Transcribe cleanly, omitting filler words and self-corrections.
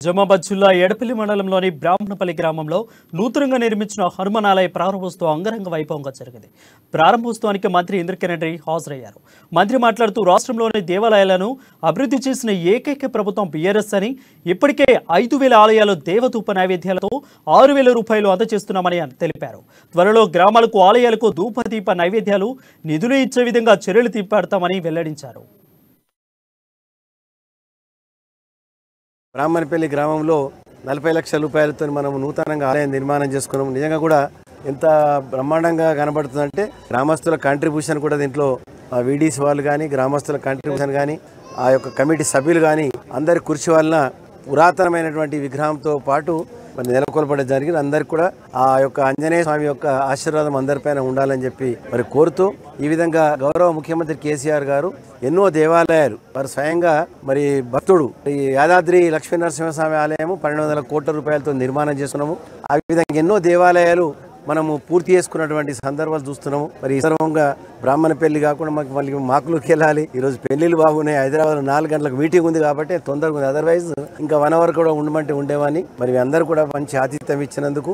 జమాబాద్ జిల్లా ఎడపల్లి మండలంలోని బ్రాహ్మణపల్లి గ్రామంలో నూతనంగా నిర్మించిన హనుమాన్ ఆలయ ప్రారంభోత్సవం అంగరంగ వైభవంగా జరిగింది. ప్రారంభోత్సవానికి మంత్రి ఇంద్రకరణ్ రెడ్డి హాజరయ్యారు. మంత్రి మాట్లాడుతూ రాష్ట్రంలోని దేవాలయాలను అభివృద్ధి చేసిన ఏకైక ప్రభుత్వం బీఆర్ఎస్ అని, ఇప్పటికే 5,000 ఆలయాలు దేవధూప నైవేద్యాలతో 6,000 రూపాయలు అందజేస్తున్నామని తెలిపారు. త్వరలో గ్రామాలకు ఆలయాలకు ధూపదీప నైవేద్యాలు నిధులు ఇచ్చే విధంగా చర్యలు తీపడతామని వెల్లడించారు. బ్రాహ్మణపల్లి గ్రామంలో 40 లక్షల రూపాయలతో మనం నూతనంగా ఆలయం నిర్మాణం చేసుకున్నాం. నిజంగా కూడా ఎంత బ్రహ్మాండంగా కనబడుతుందంటే గ్రామస్తుల కాంట్రిబ్యూషన్ కూడా దీంట్లో వీడీసీ వాళ్ళు కానీ గ్రామస్తుల కాంట్రిబ్యూషన్ కానీ ఆ యొక్క కమిటీ సభ్యులు కానీ అందరి కృషి వలన పురాతనమైనటువంటి విగ్రహంతో పాటు మరి నెలకొల్పడం జరిగింది. అందరికి కూడా ఆ యొక్క ఆంజనేయ స్వామి యొక్క ఆశీర్వాదం అందరిపైన ఉండాలని చెప్పి మరి కోరుతూ ఈ విధంగా గౌరవ ముఖ్యమంత్రి కేసీఆర్ గారు ఎన్నో దేవాలయాలు వారు స్వయంగా మరి భక్తుడు ఈ యాదాద్రి లక్ష్మీ నరసింహస్వామి ఆలయము 1,200 కోట్ల రూపాయలతో నిర్మాణం చేసుకున్నాము. ఆ విధంగా ఎన్నో దేవాలయాలు మనము పూర్తి చేసుకున్నటువంటి సందర్భాలు చూస్తున్నాము. మరి ఈ సందర్భంగా బ్రాహ్మణపల్లి కాకుండా మళ్ళీ మాకులోకి వెళ్ళాలి. ఈరోజు పెళ్లిళ్ళు బాగున్నాయి. హైదరాబాద్ 4 గంటలకు మీటింగ్ ఉంది కాబట్టి తొందరగా ఉంది. అదర్వైజ్ ఇంకా 1 అవర్ కూడా ఉండమంటే ఉండేవాని. మరి అందరూ కూడా మంచి ఆతిథ్యం ఇచ్చినందుకు